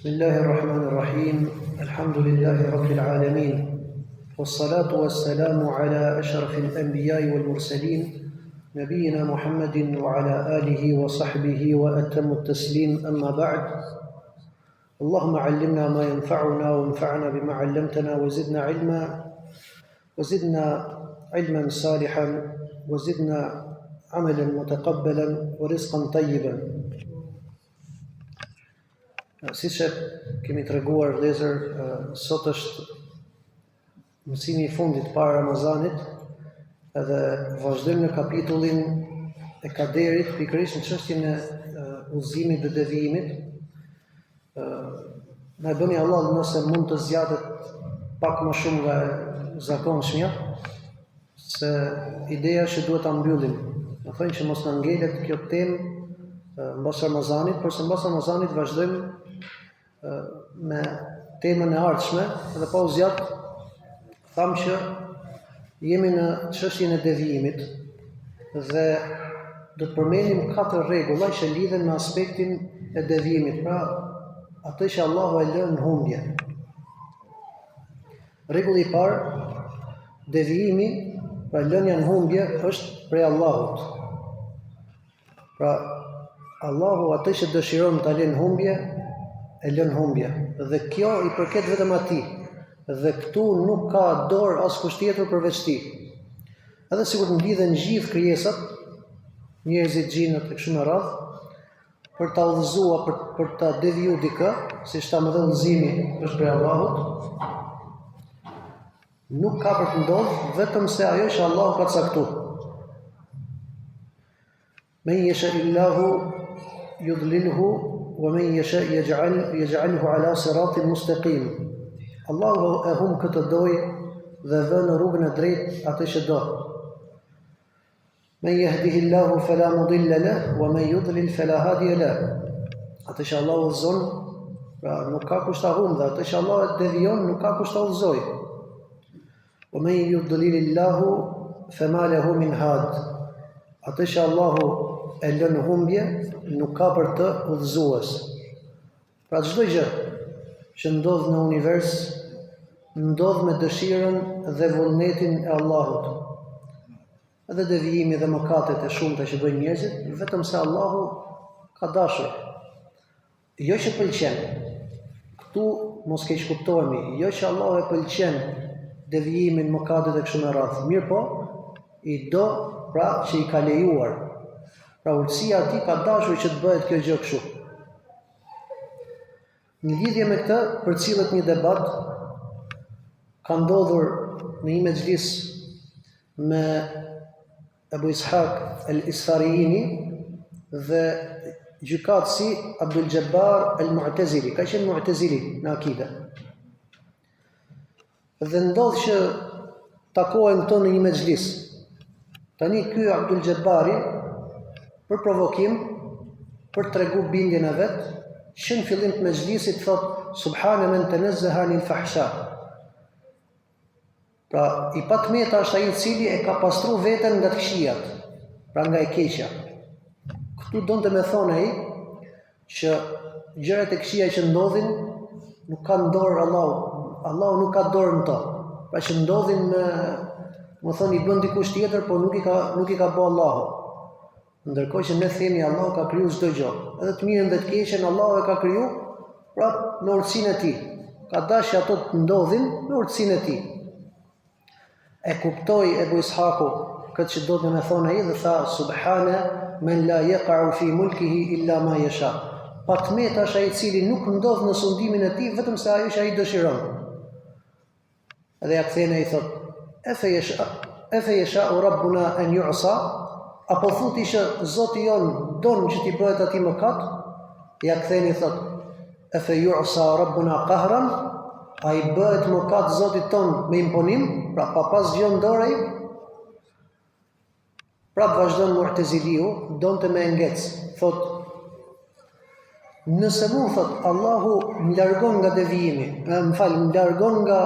بسم الله الرحمن الرحيم الحمد لله رب العالمين والصلاة والسلام على أشرف الأنبياء والمرسلين نبينا محمد وعلى آله وصحبه وأتم التسليم أما بعد اللهم علمنا ما ينفعنا وانفعنا بما علمتنا وزدنا علما صالحا وزدنا عملا متقبلا ورزقا طيبا. Si që kemi të reguar vëllezër, sot është mësimi i fundit para Ramazanit, edhe vazhdojmë në kapitullin e kaderit, pikërisht në çështjen e udhëzimit dhe devijimit. Na bëni Allah nëse mund të zgjatet pak më shumë nga zakonshmja, se ideja është që duhet ta mbyllim. Do thënë që mos na ngelet kjo temë mbas Ramazanit, përse mbas Ramazanit vazhdojmë me temën e ardhshme, dhe pa u zgjat, tham që jemi në çështjen e devijimit dhe do të përmendim 4 rregulla që lidhen me aspektin e devijimit, pra atë që Allahu e lën në humbje. Rregulli i parë, devijimi, pra lënia në humbje, është prej Allahut. Pra Allahu atë që dëshiron ta lënë humbje, e lën humbje, dhe kjo i përket vetëm atij, dhe këtu nuk ka dorë askush tjetër përveç tij. Edhe sikur të mblidhen gjithë krijesat, njerëzit, xhinët e kështu me radhë, për ta udhëzuar, për ta devijuar dikë, siç ta më dhe udhëzimi është prej Allahut, nuk ka për të ndodhur vetëm se ajo që Allahu ka caktuar. Men yasha'illahu yudlilhu ومن يشاء يجعله على صراط مستقيم. Allahu e humb këtë dojë dhe vën në rrugën e drejtë atë që do. Men yahdihillahu fala mudilla lahu wa man yudlil fala hadiya lahu. Atë që Allahu udhëzon, pra nuk ka kush ta humbë, atë që Allahu e devijon nuk ka kush ta udhëzojë. Wa man yudlilillahu fama lahu min had. Atë që Allahu e lën humbje, nuk ka për të udhëzues. Pra çdo gjë që ndodh në univers, ndodh me dëshirën dhe vullnetin e Allahut. Edhe devijimi dhe mëkatet e shumta që bëjnë njerëzit, vetëm se Allahu ka dashur. Jo që pëlqen. Këtu mos keq kuptohemi, jo që Allahu e pëlqen devijimin, mëkatet e kështu me radhë. Mirë po, i do pra që i ka lejuar. Pra urtësia ati ka dashur që të bëhet kjo gjë kështu. Në lidhje me këtë, përcillet një debat, ka ndodhur në një mexhlis me Abu Ishaq al-Isfaraini dhe gjykatësi Abdul Jabbar al-Mu'tazili, ka qenë Mu'tazili në akide. Dhe ndodh që takohen këto në një mexhlis. Tani ky Abdul Jabbari, për provokim, për të tregu bindjen e vet, që në fillim të mexhlisit thot subhana man tanazzaha anil fahsha. Pra i patmeta është ai i cili e ka pastruar veten nga të këqijat, pra nga e keqja. Këtu donte me thonë ai që gjërat e këqija që ndodhin nuk kanë dorë Allahu. Allahu nuk ka dorë në to. Pra që ndodhin me, më thonë, i bën dikush tjetër, por nuk i ka bë Allahu. Ndërkohë që ne themi Allahu ka kriju çdo gjë, edhe të mirën dhe të keqen Allahu e ka kriju, pra me urtësinë e tij. Ka dashur ato të ndodhin me urtësinë e tij. E kuptoi Ebu Ishaku këtë që do të më thonë ai dhe tha subhana man la yaqa'u fi mulkihi illa ma yasha. Patmeta është ai i cili nuk ndodh në sundimin e tij vetëm se ajo që ai dëshiron. Edhe ja kthen ai thot efe yasha rabbuna an yu'sa. Apo thuti që Zoti jon don që t'i bëhet atij mëkat, ja ktheni thot, efe yu'sa rabbuna qahran, ai bëhet mëkat Zotit ton me imponim, pra pa pas gjë në dorë ai. Prap vazhdon Mu'taziliu, donte me ngec, thot, nëse mu thot Allahu më largon nga devijimi, më largon nga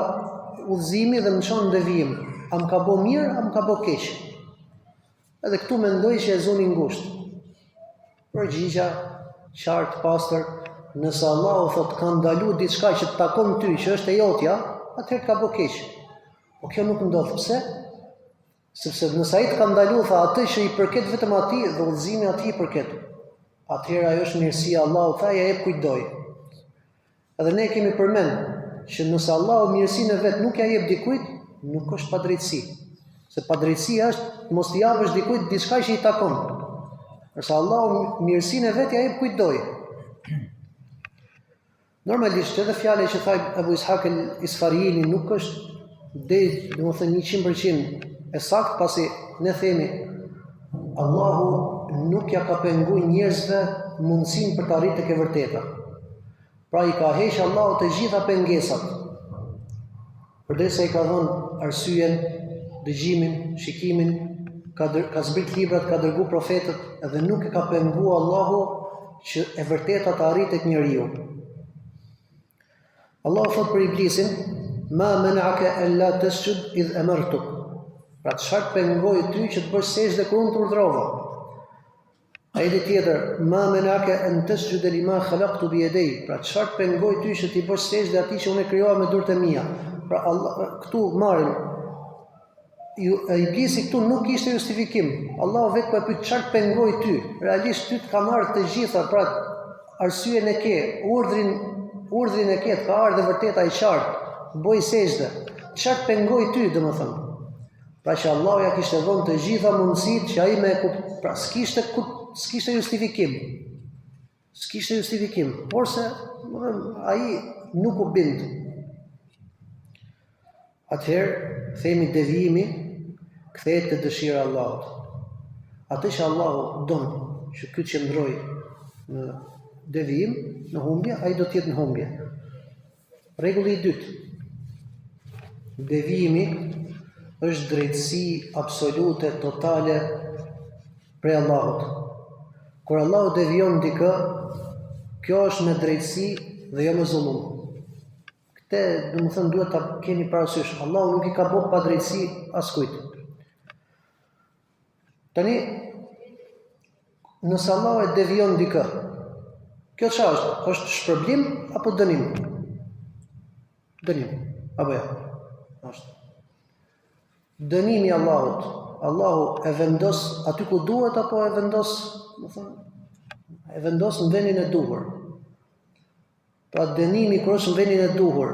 udhëzimi dhe më çon në devijim, a më ka bë mirë, a më ka bë keq? Edhe këtu mendoj që e zoni ngushtë. Përgjigja qartë, pastër, nëse Allahu thot ka ndaluar diçka që të takon ty, që është e jotja, atëherë ka bërë keq. Po kjo nuk ndodh. Pse? Sepse nëse ai të ka ndaluar tha atë që i përket vetëm atij dhe udhëzimi atij i përket. Atëherë ajo është mirësia e Allahut, tha ja jep kujt doj. Edhe ne kemi përmend që nëse Allahu mirësinë e vet nuk ja jep dikujt, nuk është padrejtësi. Se padrejtësia është mos t'i japësh dikujt diçka që i takon. Përsa Allahu mirësinë e vet ja jep kujt doj. Normalisht edhe fjala që tha Abu Ishaq al-Isfarini nuk është domethënë 100% e saktë, pasi ne themi Allahu nuk ja ka penguar njerëzve mundësinë për të arritur tek e vërteta. Pra i ka heq Allahu të gjitha pengesat. Përderisa i ka dhënë arsyen, dëgjimin, shikimin, ka zbrit librat, ka dërguar profetët, edhe nuk e ka penguar Allahu që e vërteta të arrijë tek njeriu. Allahu thot për iblisin, ma mena'aka alla tasjud idh amartuk. Pra çfarë pengoi ty që të bësh sejdë kur unë të urdhrova? Ajeti tjetër, ma mena'aka an tasjuda lima khalaqtu bi yadayya. Pra çfarë pengoi ty që ti bësh sejdë atij që unë e krijova me durët e mia? Pra këtu marrim iblisi këtu nuk ishte justifikim. Allahu vetë po e pyet çfarë pengoi ty? Realisht ty të ka marrë të gjitha, pra arsyen e ke, urdhrin e ke, ka ardhur vërteta i qartë, bëj sejdë. Çfarë pengoi ty, domethënë? Pra që Allahu ja kishte dhënë të gjitha mundësitë që ai me pra s'kishte justifikim. S'kishte justifikim, porse ai nuk u bind. Atëherë themi devijimi kthehet te dëshira e Allahut. Atë që Allahu don që ky të qëndrojë në devijim, në humbje, ai do të jetë në humbje. Rregulli i dytë. Devijimi është drejtësi absolute, totale prej Allahut. Kur Allahu devijon dikë, kjo është me drejtësi dhe jo me zullum. Këtë, domethënë, duhet ta keni parasysh. Allahu nuk i ka bërë pa drejtësi askujt. Tani, nëse Allahu e devijon dikë, kjo çfarë është? Është shpërblim apo dënim? Dënim. Apo jo? Është. Dënimi i Allahut. Allahu e vendos aty ku duhet apo e vendos, e vendos në vendin e duhur. Pra dënimi kur është në vendin e duhur,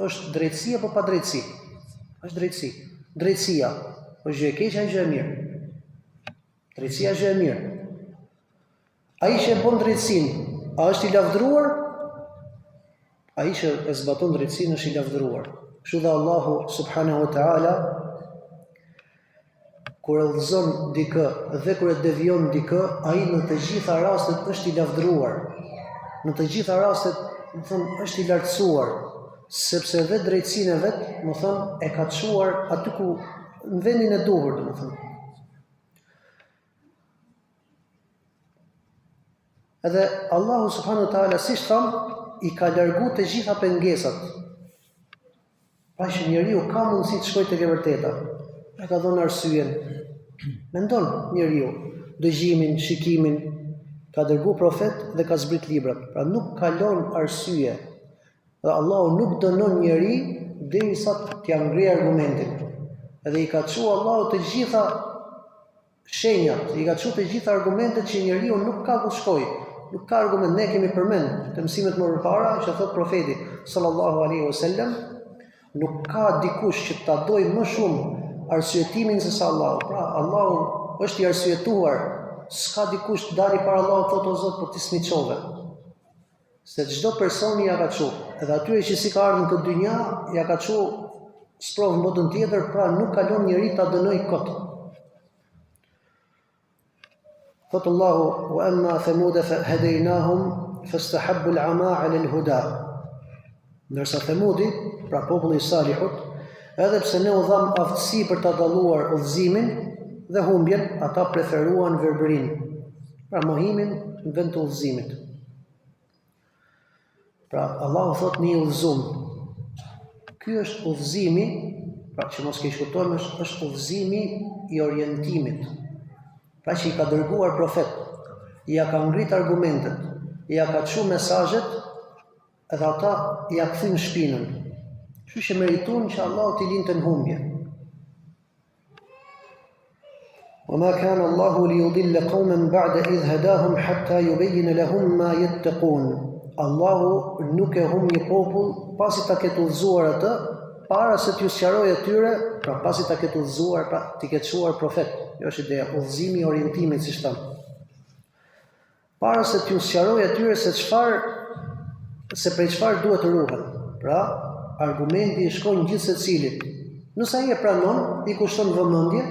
është drejtësi apo pa drejtësi? Është drejtësi. Drejtësia është gjë e keqe apo gjë e mirë? Drejtësia është gjë e mirë. Ai që e bën drejtësinë, a është i lavdëruar? Ai që e zbaton drejtësinë është i lavdëruar. Kështu dhe Allahu subhanahu wa ta'ala kur e udhëzon dikë dhe kur e devijon dikë, ai në të gjitha rastet është i lavdëruar. Në të gjitha rastet, më thënë, është i lartësuar, sepse dhe drejtësinë e vet, më thënë, e ka çuar aty ku në vendin e duhur, më thënë. Edhe Allahu subhanahu wa ta'ala, si tham, i ka larguar të gjitha pengesat. Pa që njeriu ka mundësi të shkojë tek e vërteta. E ka dhënë arsyen. Mendon njeriu dëgjimin, shikimin, ka dërguar profet dhe ka zbrit librat. Pra nuk kalon arsye. Dhe Allahu nuk dënon njeri derisa t'ia ngrijë argumentin. Edhe i ka çuar Allahu të gjitha shenjat, i ka çuar të gjitha argumentet që njeriu nuk ka ku shkojë. Nuk ka argument. Ne kemi përmend të mësimet më përpara që thot profeti sallallahu alaihi wasallam, nuk ka dikush që ta doj më shumë arsyetimin se sa Allahu. Pra, Allahu është i arsyetuar. S'ka dikush të dali para Allahut thotë o Zot, po ti s'mi çove. Se çdo personi ja ka çu. Edhe atyre që si ka ardhur në këtë dynja, ja ka çu sprovë në botën tjetër, pra nuk kalon njeri ta dënoj kot. Thotë Allahu, wa amma thamuda fahadaynahum fastahabbu al-ama 'ala al-huda. Ndërsa Thamudi, pra populli i Salihut, edhe pse ne u dham aftësi për ta dalluar udhëzimin dhe humbjen, ata preferuan verbërinë, pra mohimin në vend të udhëzimit. Pra Allahu thot një udhëzum. Ky është udhëzimi, pra që mos keq kuptojmë, është udhëzimi i orientimit. Pra që i ka dërguar profet, i ka ngrit argumentet, ja ka çu mesazhet edhe ata ja kthin shpinën. Kështu që meritun që Allahu t'i linte në humbje. وما كان الله ليضل قوما بعد إذ هداهم حتى يبين لهم ما يتقون. Allahu nuk e humb një popull pasi ta ketë udhëzuar atë, para se t'ju sqarojë atyre, pra pasi ta ketë udhëzuar, pra t'i ketë çuar profet. Kjo është ideja, udhëzimi i orientimit, siç tham. Para se t'ju sqarojë atyre se prej çfarë duhet të ruhen. Pra, argumenti i shkon gjithë secilit. Nëse ai e pranon, i kushton vëmendje,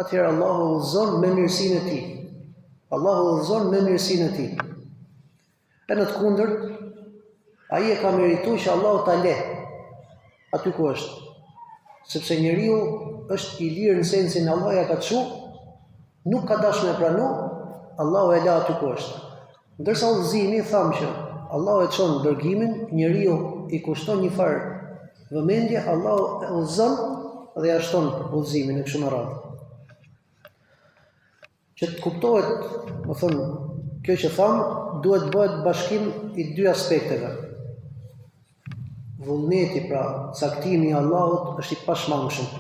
atëherë Allahu udhëzon me mirësinë e tij. Allahu udhëzon me mirësinë e tij. E në të kundërt, ai e ka merituar që Allahu ta le aty ku është. Sepse njeriu është i lirë në sensin Allah ja ka çu, nuk ka dashur me pranu, Allahu e la aty ku është. Ndërsa udhëzimi thamë që Allahu e çon dërgimin, njeriu i kushton një farë vëmendje, Allahu e udhëzon dhe ja shton udhëzimin e kështu me radhë. Që të kuptohet, më thënë, kjo që thamë, duhet bëhet bashkim i dy aspekteve. Vullneti, pra, caktimi i Allahut është i pashmangshëm.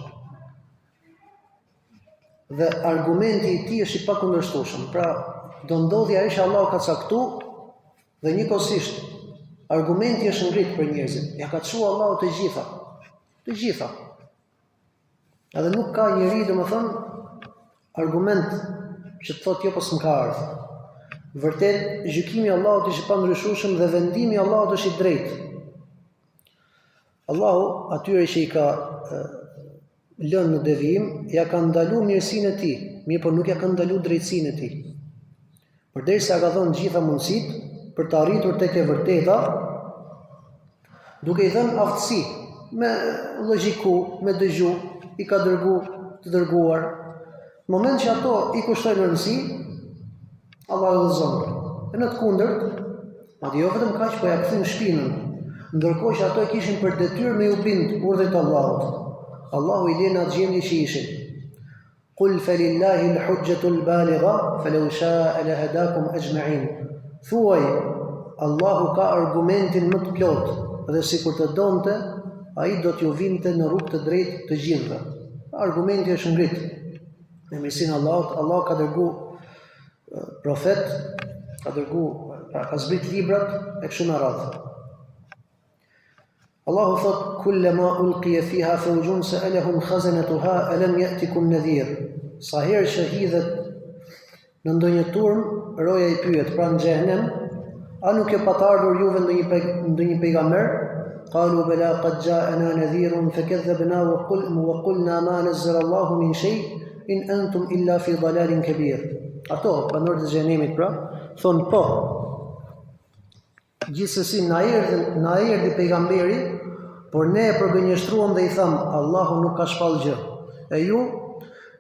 Dhe argumenti i tij është i pakundërshtueshëm. Pra, do ndodhi ajo që Allahu ka caktuar dhe njëkohësisht argumenti është ngrit për njerëzit. Ja ka çuar Allahu të gjitha. Të gjitha. Edhe nuk ka njeri, domethënë, argument që të thotë jo pas më ka ardhur. Vërtet, gjykimi i Allahut është i pandryshueshëm dhe vendimi i Allahut është i drejtë. Allahu atyre që i ka lënë në devijim, ja ka ndaluar mirësinë e tij, mirë por nuk ja ka ndaluar drejtsinë e tij. Përderisa ka dhënë gjitha mundësitë për të arritur tek e vërteta, duke i dhënë aftësi me logjiku, me dëgju, i ka të dërguar. Në moment që ato i kushtojnë rëndësi, Allah e udhëzon. E në të kundërt, madje jo vetëm kaq, po ja kthin shpinën, ndërkohë që ato e kishin për detyrë me u bind urdhrit të Allahut. Allahu i lën atë gjendje që ishin. Qul falillahi al-hujjatu al-baligha falau sha'a lahadakum ajma'in. Thuaj, Allahu ka argumentin më të plotë dhe sikur të donte, ai do t'ju vinte në rrugë të drejtë të gjithëve. Argumenti është ngrit. Me mirësinë Allahut, Allah ka dërguar profet, ka zbrit librat e kështu me radhë. Allahu thot, kullama ulqiya fiha fawjun sa'alahum khazanatuha alam ya'tikum nadhir. Sa herë që hidhet në ndonjë turm, roja i pyet, pra në xhehenem, a nuk e pat ardhur juve ndonjë pejgamber? Qalu bala qad ja'ana nadhirun fakadhabna wa qulna ma nazzala Allahu min shay in antum illa fi dalalin kabir. Ato, banorët e xhenemit pra, thonë po. Gjithsesi na erdhi pejgamberi, por ne e përgënjeshtruam dhe i tham, Allahu nuk ka shpallë gjë. E ju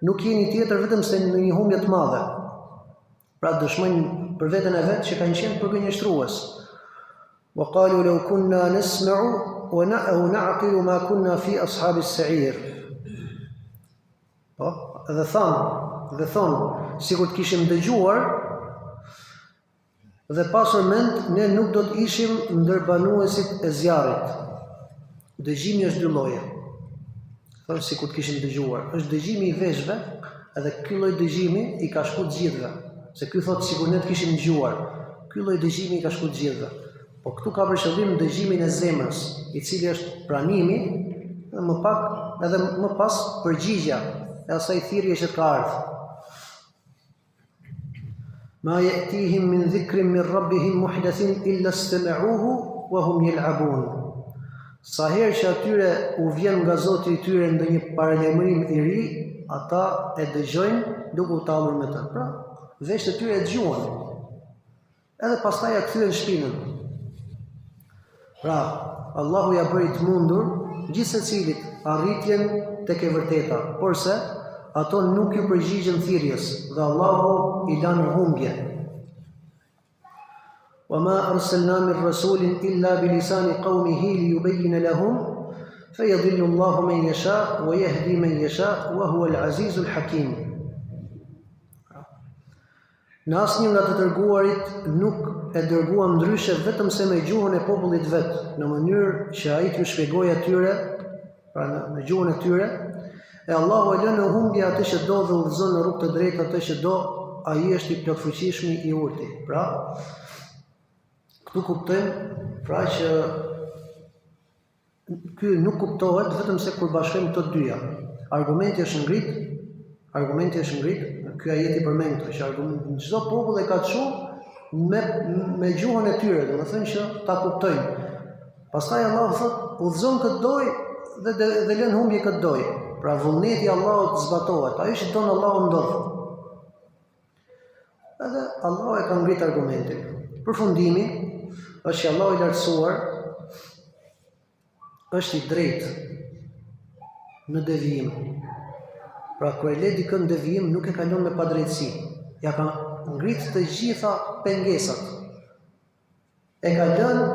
nuk jeni tjetër vetëm se në një humbje të madhe. Pra dëshmojnë për veten e vet që kanë qenë përgënjeshtrues. Wa qalu law kunna nasma'u wa na'qilu ma kunna fi ashabis sa'ir. Po, dhe thonë, sikur të kishim dëgjuar dhe pasur mend, ne nuk do të ishim ndër banuesit e zjarrit. Dëgjimi është dy lloje. Thonë sikur të kishim dëgjuar. Është dëgjimi i veshëve, edhe ky lloj dëgjimi i ka shku të gjithëve. Se ky thotë sikur ne të kishim dëgjuar. Ky lloj dëgjimi i ka shku të gjithëve. Po këtu ka për qëllim dëgjimin e zemrës, i cili është pranimi dhe më pak edhe më pas përgjigjja e asaj thirrje që ka ardhur. Ma ya'tihim min dhikrin min rabbihim muhdathin illa istama'uhu wa hum yal'abun. Sa herë që atyre u vjen nga Zoti i tyre ndonjë paralajmërim i ri, ata e dëgjojnë duke u tallur me të. Pra, veshët e tyre e dëgjojnë. Edhe pastaj ja kthyen shpinën. Pra, Allahu ja bëri të mundur gjithë secilit arritjen tek e vërteta, porse ato nuk ju përgjigjen thirrjes dhe Allahu i lan në humbje. Wa ma arsalna min rasulin illa bi lisani qawmihi liyubayyana lahum fayadhillu Allahu man yasha wa yahdi man yasha wa huwa al-azizul hakim. Në asnjë nga të dërguarit nuk e dërguam ndryshe vetëm se me gjuhën e popullit vet, në mënyrë që ai t'ju shpjegojë atyre, pra në gjuhën e tyre, e Allahu e lën në humbje atë që do dhe udhëzon në rrugë të drejtë atë që do, ai është i plotfuqishmi i urti. Pra, këtu kuptojmë pra që ky nuk kuptohet vetëm se kur bashkojmë këto dyja. Argumenti është ngrit, ky ajet i përmend këto që çdo popull e ka çu me gjuhën e tyre, domethënë që ta kuptojnë. Pastaj Allahu thot udhëzon këtë doj dhe lën humbje këtë doj. Pra vullneti i Allahut zbatohet. Ajo që don Allahu ndodh. Edhe Allahu e ka ngrit argumentin. Përfundimi është që Allahu i lartësuar është i drejtë në devijim. Pra kur e le dikën devijim nuk e kalon me padrejtësi. Ja ka ngrit të gjitha pengesat. E ka lënë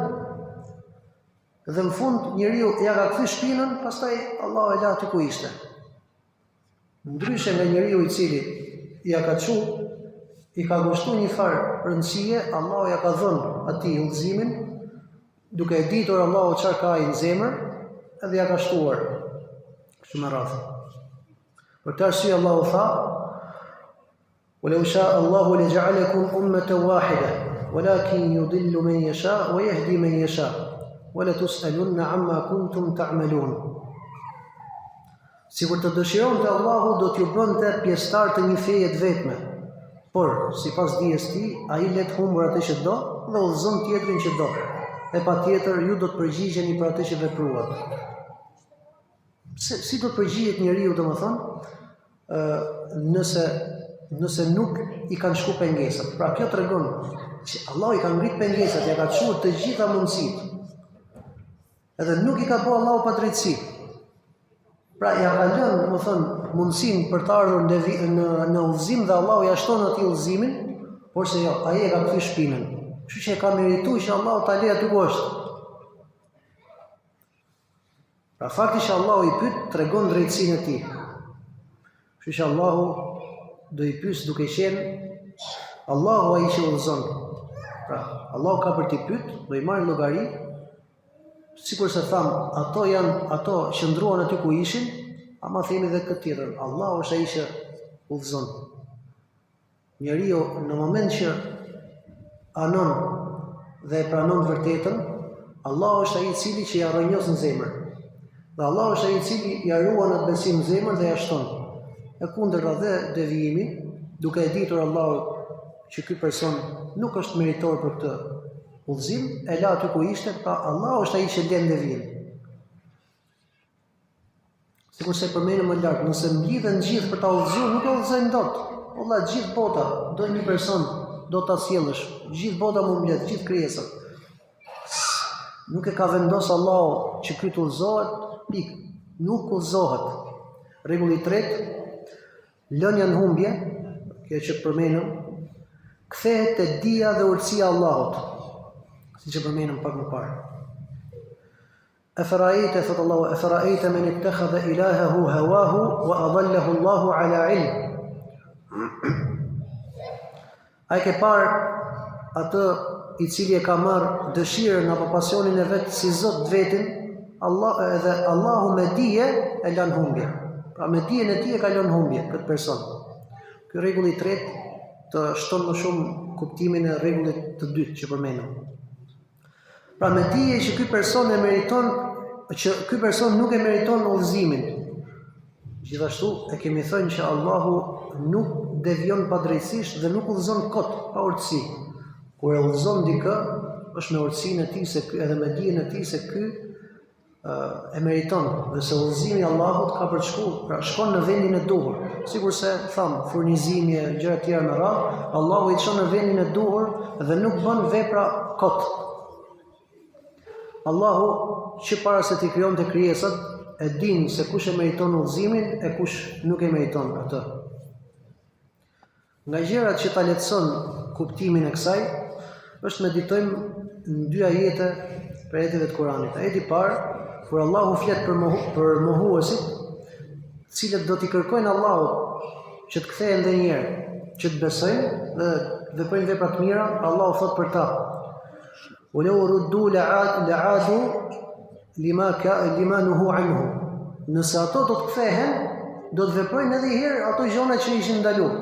dhe në fund njeriu ja ka kthy shpinën, pastaj Allahu e la aty ku ishte. Ndryshe nga njeriu i cili ja ka çu, i ka gushtuar një farë rëndësie, Allahu ja ka dhënë atij udhëzimin, duke e ditur Allahu çfarë ka ai në zemër, edhe ja ka shtuar. Kështu me radhë. Për të arsye Allahu tha: "Walau sha'a Allahu laja'alakum ummatan wahida, walakin yudillu man yasha' wa yahdi man yasha', wa la tus'alunna 'amma kuntum ta'malun." Sikur të dëshironte Allahu do t'ju bënte pjesëtar të një feje të vetme, por sipas dijes tij, ai let humbur atë që do dhe udhëzon tjetrin që do. E patjetër ju do të përgjigjeni për atë që vepruat. Si do të përgjigjet njeriu, domethënë, nëse nuk i kanë shku pengesat. Pra kjo tregon që Allahu i ka ngrit pengesat, ja ka çuar të gjitha mundësitë. Edhe nuk i ka bëu Allahu pa drejtësi. Pra ja ka lënë, domethënë, mundësinë për të ardhur në udhëzim dhe Allahu ja shton atij udhëzimin, por se jo, ai e ka kthy shpinën. Kështu që e ka merituar që Allahu ta lejë aty ku është. Pra fakti që Allahu i pyet tregon drejtësinë e tij. Kështu që Allahu do i pyes duke qenë Allahu ai që udhëzon. Pra, Allahu ka për t'i pyet, do i marrë llogari, sikur se tham, ato që ndruan aty ku ishin, ama themi edhe këtë tjetër, Allahu është ai që udhëzon. Njeriu në moment që anon dhe e pranon vërtetën, Allahu është ai i cili që ja rrënjos në zemër. Dhe Allahu është ai i cili ja ruan atë besim në zemër dhe ja shton. E kundërta dhe devijimi, duke e ditur Allahu që ky person nuk është meritor për këtë udhëzim, e la aty ku ishte, pra Allahu është ai që lën devijim. Sikur se përmenëm më lart, nëse mblidhen gjithë për ta udhëzuar, nuk e udhëzojnë dot. Valla gjithë bota do një person do ta sjellësh, gjithë bota mund mbledh, gjithë krijesat. Nuk e ka vendosur Allahu që ky të udhëzohet, pik, nuk udhëzohet. Rregulli i tretë, lënia në humbje, kjo që përmenëm, kthehet te dija dhe urtësia e Allahut, siç e përmenëm pak më parë. Afara'ayta thot Allahu, afara'ayta man ittakhadha ilahahu hawahu wa adallahu Allahu ala ilm. Ai ke parë atë i cili e ka marrë dëshirën apo pasionin e vet si Zot vetin, edhe Allahu me dije e lan humbje. Pra me dijen e tij e ka lënë humbje këtë person. Ky rregull i tretë të shton më shumë kuptimin e rregullit të dytë që përmendëm. Pra me dije që ky person nuk e meriton udhëzimin. Gjithashtu e kemi thënë që Allahu nuk devion padrejtisht dhe nuk udhëzon kot pa urtësi. Kur e udhëzon dikë, është me urtësinë e tij edhe me dijen e tij se ky e meriton, dhe se udhëzimi i Allahut ka për të shkuar, pra shkon në vendin e duhur. Sikur se tham, furnizimi e gjëra të tjera me radhë, Allahu i çon në vendin e duhur dhe nuk bën vepra kot. Allahu që para se t'i krijonte krijesat e din se kush e meriton udhëzimin e kush nuk e meriton atë. Nga gjërat që ta lehtëson kuptimin e kësaj është meditojmë në dy ajete për ajeteve të Kuranit. Ajeti i parë, kur Allahu flet për mohuesit, cilët do t'i kërkojnë Allahut që të kthehen edhe një herë, që të besojnë dhe veprojnë vepra të mira, Allahu thot për ta: "Walau ruddu la'adu lima nuhu anhu." Nëse ato do të kthehen, do të veprojnë edhe herë ato gjëra që ishin ndaluar.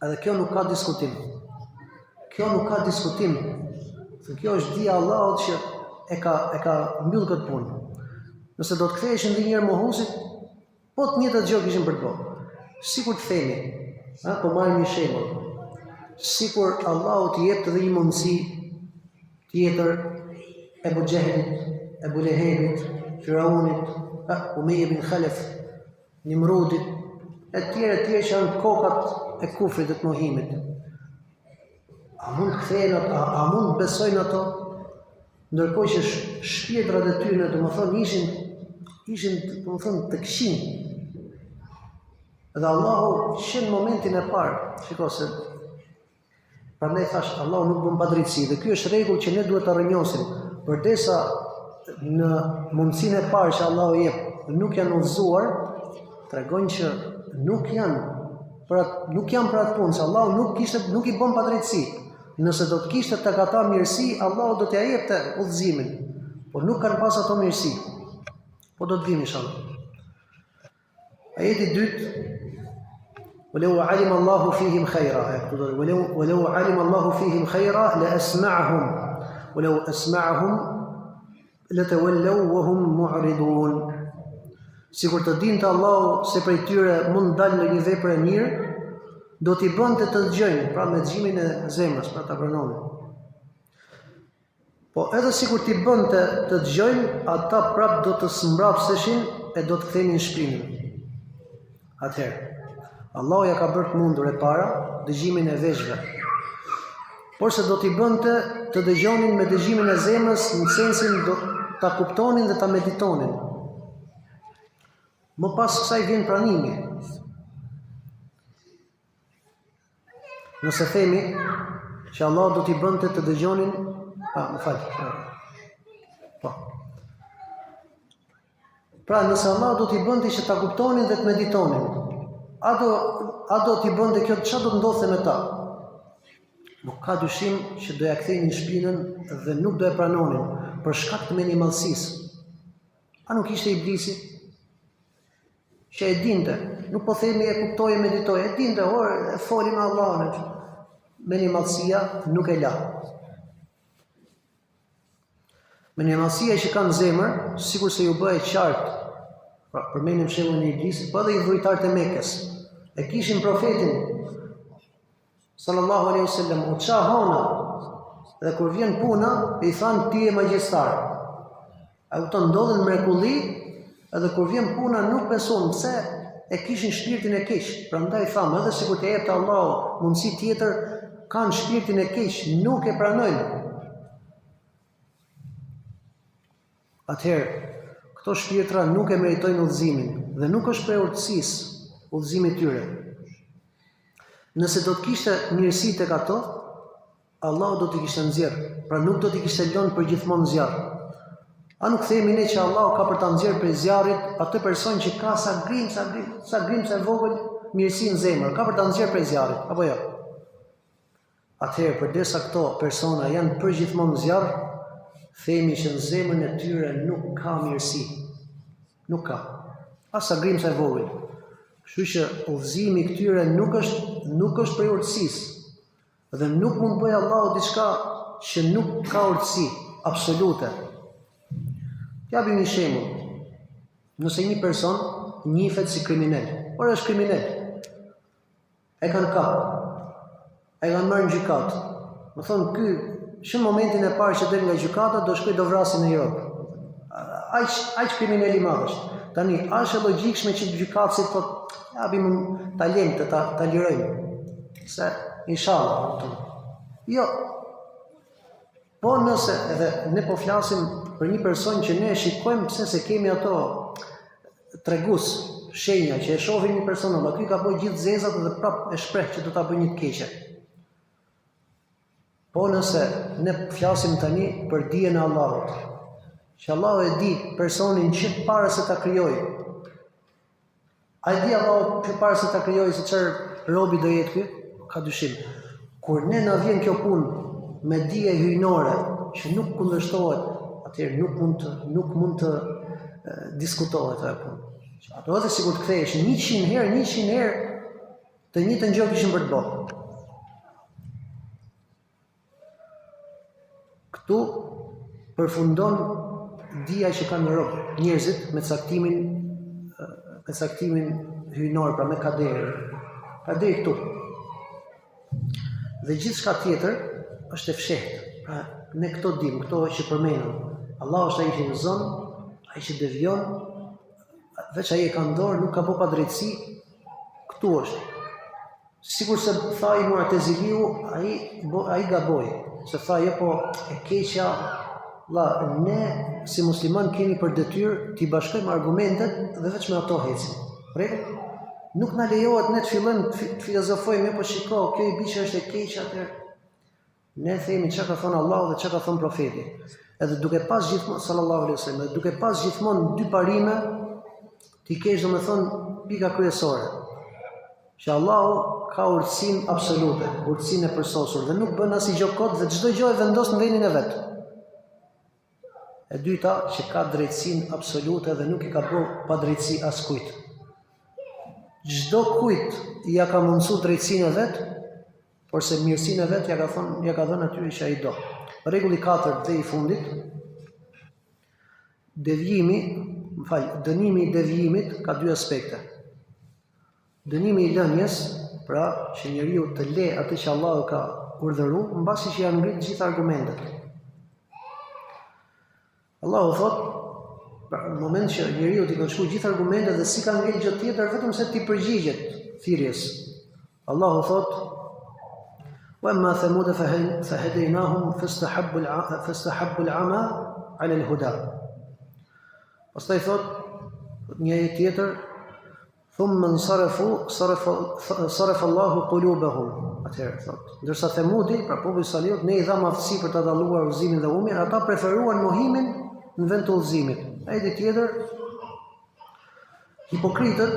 Edhe kjo nuk ka diskutim. Kjo nuk ka diskutim. Se kjo është dia e Allahut që e ka mbyll këtë punë. Nëse do të ktheheshin edhe një herë mohusit, po të njëjtat gjë kishin për të bërë. Sikur të themi, po marrim një shembull. Sikur Allahu t'i jepte edhe një mundësi tjetër Ebu Xhehelit, Ebu Lehebit, Firaunit, Umayy ibn Khalaf, Nimrudit, e tjerë që janë kokat e kufrit dhe të mohimit. A mund të kthehen ato, a mund të besojnë ato? Ndërkohë që shpirtrat e tyre, domethënë ishin domethënë të këqij. Dhe Allahu që në momentin e parë, shiko se prandaj thash Allahu nuk bën padrejtësi dhe ky është rregull që ne duhet ta rrënjosim, përdesa në mundësinë e parë që Allahu jep nuk janë udhëzuar, tregojnë që nuk janë për atë punë, se Allahu nuk i bën padrejtësi. Nëse do të kishte tek ata mirësi, Allahu do t'ia jepte udhëzimin, por nuk kanë pas ato mirësi. Po do të vim inshallah. Ajeti 2: ولو علم الله فيهم خيرا ولو علم الله فيهم خيرا لأسمعهم ولو أسمعهم لتولوا وهم معرضون. Sikur të dinte Allahu se prej tyre mund dalë në një vepër e mirë, do t'i bënte të dëgjojnë, pra me dëgjimin e zemrës, pra ta pranonin. Po edhe sikur t'i bënte të dëgjojnë, ata prap do të smbrapseshin e do të kthenin shpinën. Atëherë Allahu ja ka bërë të mundur e para dëgjimin e veshëve, por se do t'i bënte të dëgjonin me dëgjimin e zemrës, në sensin do ta kuptonin dhe ta meditonin. Më pas kësaj vjen pranimi. Nëse themi që Allah do t'i bënte të dëgjonin, po. Pra nëse Allah do t'i bënte që ta kuptonin dhe të meditonin, a do t'i bënte kjo, çfarë do të ndodhte me ta? Nuk ka dyshim që do ja kthenin shpinën dhe nuk do e pranonin për shkak të mendimallësisë. A nuk ishte Iblisi që e dinte, nuk po themi e kuptoi e meditoi, e dinte, e foli me Allahun. Mendimallësia nuk e la. Mendimallësia që kanë zemër, sikur se ju bëhet qartë, pra përmendim shembullin e Iblisit, po edhe i dhujtarët e Mekës, e kishin profetin sallallahu alaihi wasallam, u çahona, dhe kur vjen puna, i thanë ti je magjistar. Ato të ndodhen mrekulli, edhe kur vjen puna nuk beson, pse e kishin shpirtin e keq. Prandaj thamë, edhe sikur të jepte Allahu mundësi tjetër, kanë shpirtin e keq, nuk e pranojnë. Atëherë, këto shpirtra nuk e meritojnë udhëzimin dhe nuk është prej urtësisë udhëzimi i tyre. Nëse do të kishte mirësi tek ato, Allahu do t'i kishte nxjerrë, pra nuk do t'i kishte lënë përgjithmonë zjarr. A nuk themi ne që Allahu ka për ta nxjerrë prej zjarrit atë person që ka sa grimca e vogël mirësi në zemër, ka për ta nxjerrë prej zjarrit, apo jo? Atëherë, përdesa këto persona janë përgjithmonë në zjarr, themi që në zemrën e tyre nuk ka mirësi. Nuk ka. As sa grimca e vogël. Kështu që udhëzimi i këtyre nuk është prej urtësisë dhe nuk mund bëj Allahu diçka që nuk ka urtësi absolute. Japim një shembull. Nëse një person njihet si kriminal, por është kriminal, e kanë kapur, e kanë marrë në gjykatë. Më thonë ky, në momentin e parë që del nga gjykata do shkoj do vrasë në Europë. Aq kriminal i madh është. Tani, a është e logjikshme që gjykatësit po japim talent ta lirojmë? Se inshallah. Jo. Po nëse edhe ne po flasim për një person që ne shikojmë pse se kemi ato tregus, shenja që e shohin një person, apo ky ka bëj gjithë zezat dhe prap e shpreh që do ta bëjë një të keqe. Po nëse ne flasim tani për dijen e Allahut, që Allahu e di personin që para se ta krijojë. A e di Allahu që para se ta krijojë se çfarë robi do jetë ky? Ka dyshim. Kur ne na vjen kjo punë me dije hyjnore që nuk kundërshtohet, atëherë nuk mund të diskutohet ajo punë. Ato edhe sikur të kthehesh 100 herë, të njëjtën gjë kishin për të bërë. Këtu përfundon dija që kanë rrobë njerëzit me caktimin hyjnor, pra me kaderin. Kaderi këtu. Dhe gjithçka tjetër është e fshehtë. Pra ne këto dim, këto që përmenëm. Allahu është ai që mëson, ai që devion, veç ai e ka në dorë, nuk ka bërë pa drejtësi. Këtu është. Sikur se tha i Mu'taziliu, ai gaboi. Se tha jo po e keqja, ne si musliman kemi për detyrë t'i bashkojmë argumentet dhe veç me ato hecim. Rregull? Nuk na lejohet ne të fillojmë të filozofojmë, po shiko, kjo i biçë është e keqja atë. Ne themi çka ka thënë Allahu dhe çka ka thënë profeti. Edhe duke pas gjithmonë sallallahu alaihi wasallam, duke pas gjithmonë dy parime, ti kesh domethënë pika kryesore. Që Allahu ka urtësinë absolute, urtësinë e përsosur dhe nuk bën asnjë gjë kot dhe çdo gjë e vendos në vendin e vet. E dyta, që ka drejtësinë absolute dhe nuk i ka bërë pa drejtësi askujt. Çdo kujt ja ka mundsuar drejtësinë e vet, por se mirësinë e vet ja ka dhënë atyre që ai do. Rregulli 4 dhe i fundit, dënimi i devijimit ka dy aspekte. Dënimi i lënjes, pra që njeriu të le atë që Allahu ka urdhëruar, mbasi që janë ngritur gjithë argumentet. Allahu thotë, në moment që njeriu t'i ka shkuar gjithë argumentet dhe si ka ngel gjë tjetër vetëm se ti përgjigjet thirrjes. Allahu thotë: "Wa amma thamud fahadaynahum fastahabbu al-'ama 'ala al-huda." Pastaj thotë një ajet tjetër: "Thumma sarafa Allahu qulubahum." Atëherë thotë, ndërsa Thamudi, pra populli i Salihut, ne i dha aftësi për ta dalluar udhëzimin dhe humbjen, ata preferuan mohimin në vend të udhëzimit. Ajeti tjetër, hipokritët,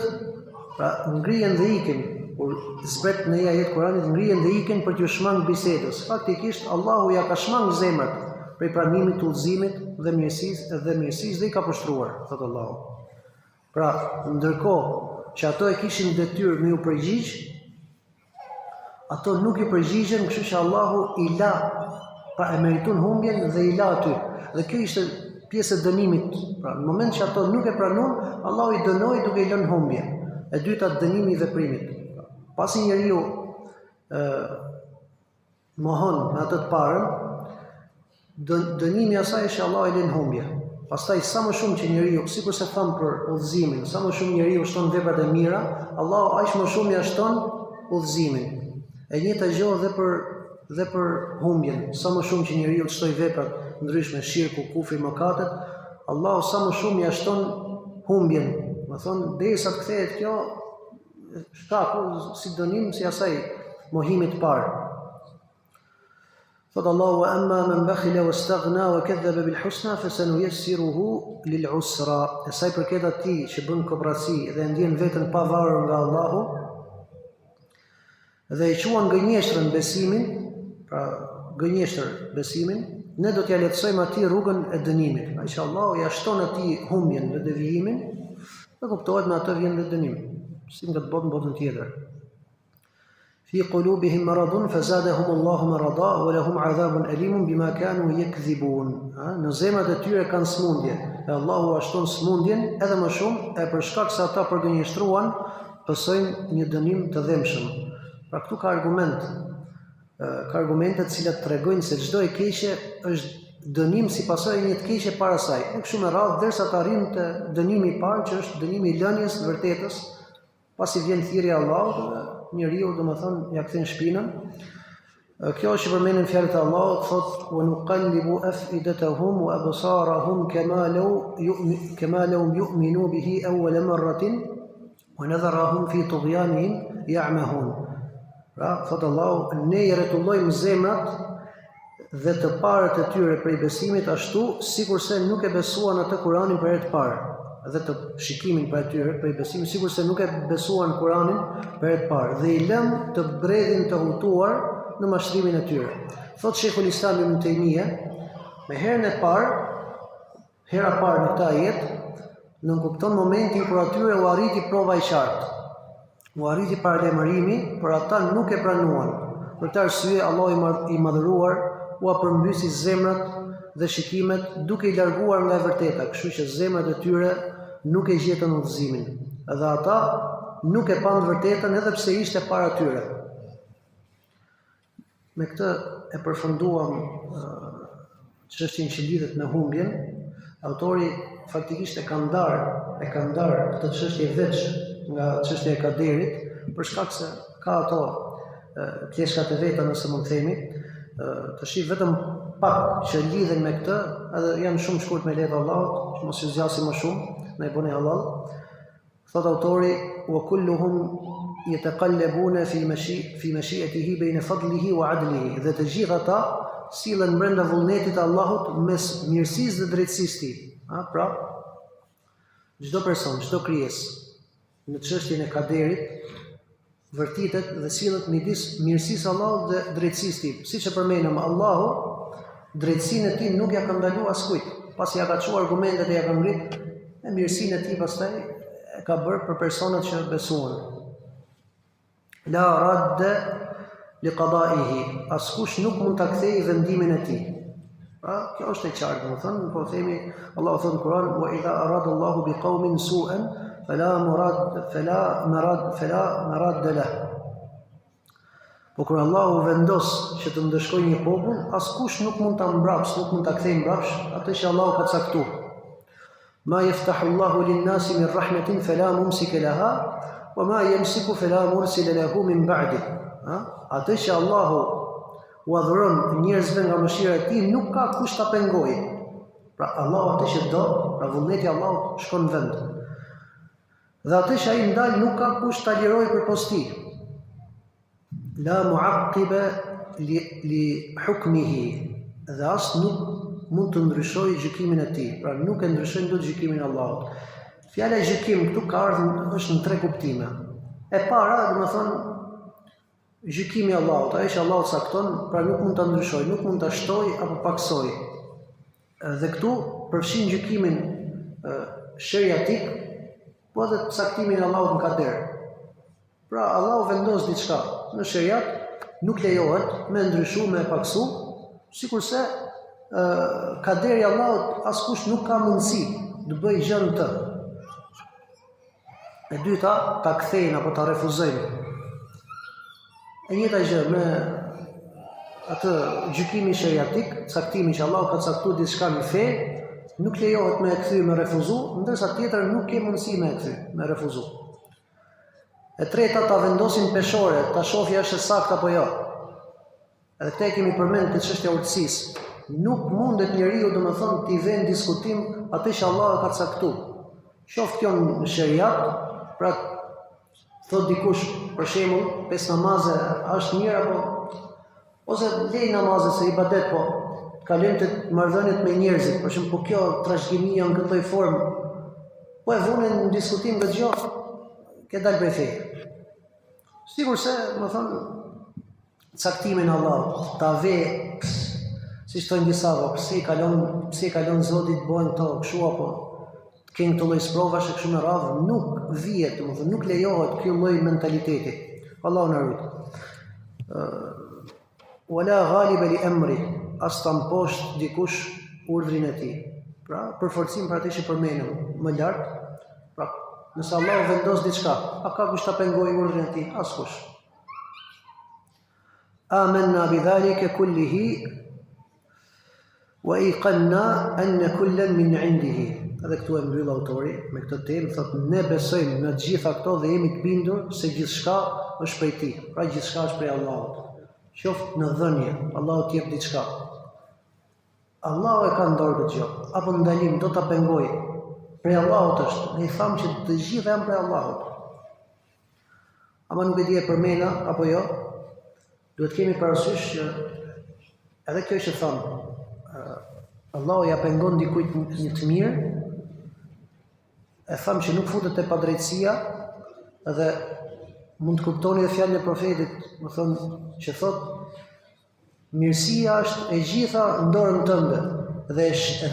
pra ngrihen dhe ikin, kur zbret në një ajet Kuranit, ngrihen dhe ikin për t'ju shmangë bisedës. Faktikisht Allahu ja ka shmangë zemrat prej pranimit të udhëzimit dhe mirësisë dhe i ka poshtruar, thotë Allahu. Pra, ndërkohë që ato e kishin detyrë me u përgjigj, ato nuk i përgjigjen, kështu që Allahu i la, pra e meritun humbjen dhe i la aty. Dhe kjo ishte pjesë e dënimit. Pra, në moment që ato nuk e pranuan, Allahu i dënoi duke i lënë humbje. E dyta, dënimi i veprimit. Pasi njeriu mohon me atë të parën, dënimi i asaj është që Allahu i lën humbje. Pastaj sa më shumë që njeriu, sikur se tham për udhëzimin, sa më shumë njeriu shton veprat e mira, Allahu aq më shumë ja shton udhëzimin. E njëjta gjë dhe për humbjen. Sa më shumë që njeriu të shtoj veprat ndryshme, shirku, kufri, mëkatet, Allahu sa më shumë ja shton humbjen. Do thonë, derisa të kthehet kjo shkaku si dënim si asaj mohimit të parë. Thot Allahu: "Wa amma man bakhila wastaghna wa kadhaba bil husna fasanuyassiruhu lil usra." E sa i përket atij që bën kooperaci dhe ndjen veten pa varur nga Allahu dhe e quan gënjeshtrën besimin, pra gënjeshtër besimin, ne do t'ja lehtësojmë atij rrugën e dënimit. Ai që Allahu ja shton atij humbjen dhe devijimin, dhe kuptohet me atë vjen dhe dënim, si nga të botën tjetër. Fi qulubihim maradun fazadahum Allahu marada wa lahum adhabun alim bima kanu yakdhibun. Në zemrat e tyre kanë smundje, e Allahu ja shton smundjen edhe më shumë e për shkak se ata përgënjeshtruan, pësojnë një dënim të dhëmshëm. Pra këtu ka argumente të cilat tregojnë se çdo e keqe është dënim si pasojë një të keqe para saj. E kështu me radhë derisa të arrijmë te dënimi i parë, që është dënimi i lënies së vërtetës, pasi vjen thirrja e Allahut, njeriu domethënë ja kthen shpinën. Kjo është përmendën fjalët e Allahut, thotë: "Wa nuqallibu afidatahum wa absarahum kama law yu'minu bihi awwal marratin wa nadharahum fi tughyanihim ya'mahun." Pra, thotë Allahu, ne i rretullojmë zemrat dhe të parët e tyre prej besimit ashtu, sikur se nuk e besuan atë Kur'anin për herë të parë, dhe të shikimin për atyre prej besimit, sikur se nuk e besuan Kur'anin për herë të parë, dhe i lëm të bredhin të hutuar në mashtrimin e tyre. Thot Sheikhul Islam Ibn Taymiyah, me hera parë në këtë ajet, nënkupton momentin kur atyre u arriti prova e qartë. U arriti paralajmërimi, por ata nuk e pranuan. Për të arsye Allahu i madhëruar u përmbysi zemrat dhe shikimet duke i larguar nga e vërteta, kështu që zemrat e tyre nuk e gjetën udhëzimin. Edhe ata nuk e panë vërtetën edhe pse ishte para tyre. Me këtë e përfunduam çështjen që lidhet me humbjen. Autori faktikisht e ka ndarë këtë çështje veç nga çështja e kaderit, për shkak se ka ato pjeskat e veta, nëse mund të themi, të shih vetëm pak që lidhen me këtë, edhe janë shumë shkurt me lehtë Allahut, që mos i zgjasim më shumë, na i bëni halal. Thot autori: "Wa kulluhum yataqallabuna fi mashi'atihi bayna fadlihi wa 'adlihi." Dhe të gjithë ata sillen brenda vullnetit të Allahut mes mirësisë dhe drejtësisë të tij. Pra, çdo person, çdo krijesë në çështjen e kaderit vërtitet dhe sillet midis mirësisë së Allahut dhe drejtësisë të tij. Siç e përmenëm, Allahu drejtësinë e tij nuk ja ka ndaluar askujt, pasi ja ka çuar argumentet e ja ka ngrit, e mirësinë e tij pastaj e ka bërë për personat që besuan. La radda li qada'ihi, askush nuk mund ta kthejë vendimin e tij. Pra, kjo është e qartë, domethënë, po themi, Allahu thot në Kur'an: "Wa idha arada Allahu bi qaumin su'an fala marad lahu." Po kur Allahu vendos që të ndëshkojë një popull, askush nuk mund ta mbrapsh, nuk mund ta kthejë mbrapsh atë që Allahu ka caktuar. Ma yaftahu Allahu lin-nasi min rahmatin fala mumsika laha wa ma yamsiku fala mursila lahu min ba'di. Atë që Allahu u adhuron njerëzve nga mëshira e tij, nuk ka kush ta pengojë. Pra Allahu atë që do, pra vullneti i Allahut shkon në vend. Dhe atë që ai ndal nuk ka kush ta lirojë përpos tij. La mu'aqqiba li hukmihi. Dhe as nuk mund të ndryshojë gjykimin e tij. Pra nuk e ndryshojnë dot gjykimin e Allahut. Fjala e gjykim këtu ka ardhur është në tre kuptime. E para, domethënë, gjykimi i Allahut, ai që Allahu cakton, pra nuk mund ta ndryshojë, nuk mund ta shtojë apo paksojë. Dhe këtu përfshin gjykimin sheriatik, po edhe caktimin e Allahut në kader. Pra Allahu vendos diçka në sheriat, nuk lejohet me ndryshu, me paksu, sikurse kaderi i Allahut askush nuk ka mundësi të bëjë gjë në të. E dyta, ta kthejnë apo ta refuzojnë. E njëjta gjë me atë gjykimin sheriatik, caktimin që Allahu ka caktuar diçka në fe, nuk lejohet me e kthy, me refuzu, ndërsa tjetër nuk ke mundësi me e kthy, me refuzu. E treta, ta vendosin peshore, ta shohja është e saktë apo jo. Edhe këtë kemi përmend te çështja e urtësisë. Nuk mundet njeriu domethënë t'i vënë diskutim atë që Allahu ka caktuar. Qoftë kjo në sheriat, pra thot dikush, për shembull, 5 namaze është mirë apo ose lej namazet se ibadet, po kalojmë te marrëdhëniet me njerëzit, për shembull, po kjo trashëgimia në këtë formë, po e vënë në diskutim këtë gjë, ke dalë prej feje. Sigurisht, më thon, caktimin e Allahut, ta ve, siç thonë disa, pse i kalon Zoti të bëjnë këto, kështu apo kënë të lloj provash e kështu me radhë, nuk vihet, domethënë nuk lejohet ky lloj mentaliteti. Allahu na rujt. Wala ghaliba li amri, as ta mposht dikush urdhrin e tij. Pra, për forcim për atë që përmenëm më lart, pra, nëse Allahu vendos diçka, a ka kush ta pengojë urdhrin e tij? Askush. Amanna bidhalika kullihi wa iqanna anna kullan min 'indihi. Edhe këtu e mbyll autori me këtë temë, thotë ne besojmë në të gjitha këto dhe jemi të bindur se gjithçka është prej tij. Pra gjithçka është prej Allahut. Qoftë në dhënie, Allahu t'i jep diçka. Allahu e ka ndorë këtë gjë, apo ndalim do ta pengojë. Prej Allahut është. Ne i thamë që të gjitha janë prej Allahut. Ama nuk e di e përmena apo jo. Duhet kemi parasysh që edhe kjo që thamë, Allahu ja pengon dikujt një të mirë, e thamë që nuk futet te padrejtësia, edhe mund të kuptoni edhe fjalën e profetit, më thonë që thotë mirësia është e gjitha në dorën tënde dhe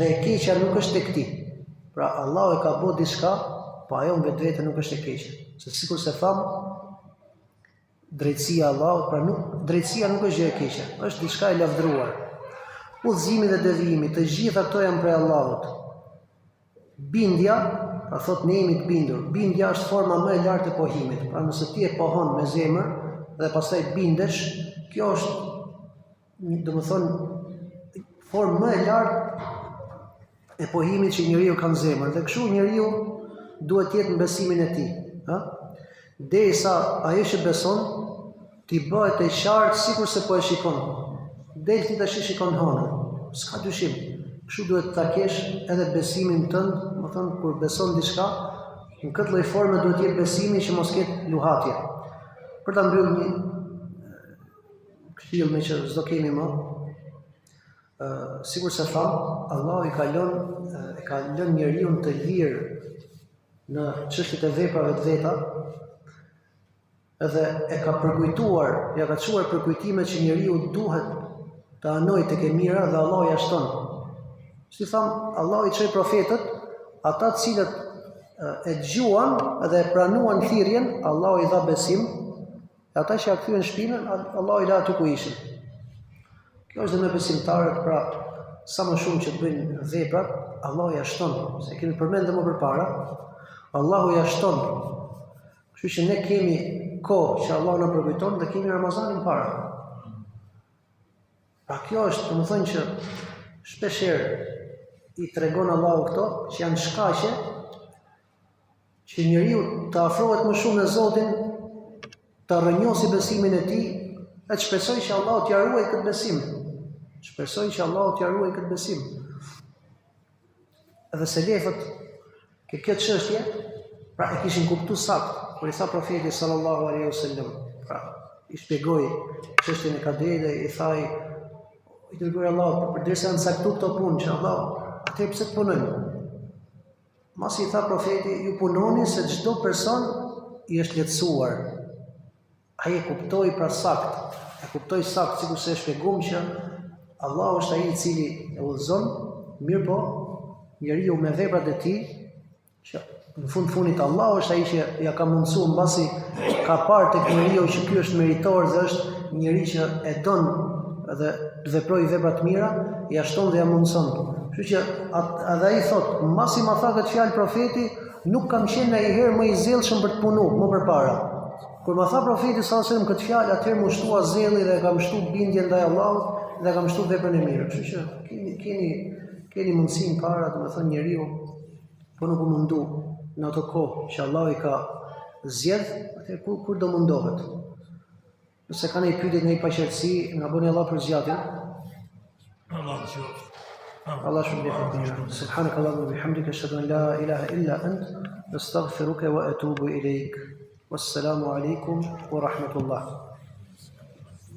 e keqja nuk është tek ti. Pra Allahu e ka bërë diçka, po ajo në vetvete nuk është e keqe. Se sikur se tham, drejtësia e Allahut, pra drejtësia nuk është gjë e keqe, është diçka e lavdëruar. Udhëzimi dhe devijimi, të gjitha këto janë prej Allahut. Bindja, pra thot ne jemi të bindur. Bindja është forma më e lartë e pohimit. Pra nëse ti e pohon me zemër dhe pastaj bindesh, kjo është, domethënë, formë më e lartë e pohimit që njeriu ka në zemër. Dhe kështu njeriu duhet të jetë në besimin e tij, ha? Derisa ajo që beson ti bëhet e qartë sikur se po e shikon. Del ti tash shikon hënën. S'ka dyshim. Kështu duhet ta kesh edhe besimin tënd, do thonë kur beson diçka, në këtë lloj forme duhet të jetë besimi që mos ketë luhatje. Për ta mbyllur një këshill me që s'do kemi më, sikur se tham, Allahu e ka lënë njeriu të lirë në çështjet e veprave të veta, edhe e ka përkujtuar, ja ka çuar përkujtime që njeriu duhet të anojë tek e mira dhe Allahu ja shton. Si tham, Allahu i çoi profetët, ata të cilët e dëgjuan dhe e pranuan thirrjen, Allahu i dha besim, e ata që ja kthyen shpinën, Allahu i dha aty ku ishin. Kjo është dhe me besimtarët, pra sa më shumë që të bëjnë veprat, Allahu ja shton, se kemi përmendur më përpara, Allahu ja shton. Kështu që ne kemi kohë që Allahu na përkujton dhe kemi Ramazanin para. Pra kjo është, domethënë që shpeshherë i tregon Allahu këto që janë shkaqe që njeriu të afrohet më shumë me Zotin, të rrënjosë besimin e tij, e të shpresoj që Allahu t'ia ruajë këtë besim. Shpresoj që Allahu t'ia ruajë këtë besim. Edhe selefët që kjo çështje, pra e kishin kuptuar saktë, kur i tha profeti sallallahu alaihi wasallam, pra i shpjegoi çështjen e kaderit dhe i thaj i dërguar Allahu, përderisa janë saktuar këto punë që Allahu, atë pse të punojmë? Masi i tha profeti, ju punoni se çdo person i është lehtësuar. Ai e kuptoi pra sakt, sikur se e shpjeguam që Allahu është ai i cili e udhëzon, mirë po, njeriu me veprat e tij, që në fundit Allahu është ai që ja ka mundsuar mbasi ka parë tek njeriu që ky është meritor dhe është njeri që e don dhe të veprojë vepra të mira, ja shton dhe ja mundson. Kështu që edhe ai thot, mbasi ma tha këtë fjalë profeti, nuk kam qenë ndonjëherë më i zellshëm për të punuar më përpara. Kur ma tha profeti sallallahu alajhi wasallam këtë fjalë, atëherë më shtua zelli dhe kam shtuar bindjen ndaj Allahut dhe kam shtuar veprën e mirë. Kështu që keni mundësinë para, domethënë njeriu po nuk u mundu në ato kohë që Allahu i ka zgjedh, atëherë kur do mundohet. Nëse ka një pyetje, një paqërtësi, nga bëni Allah për zgjatjen. Allah shpëlbeft. Subhanakallahumma wa bihamdika ashhadu an la ilaha illa ant, astaghfiruka wa atubu ilaik. Wassalamu alaikum wa rahmatullah.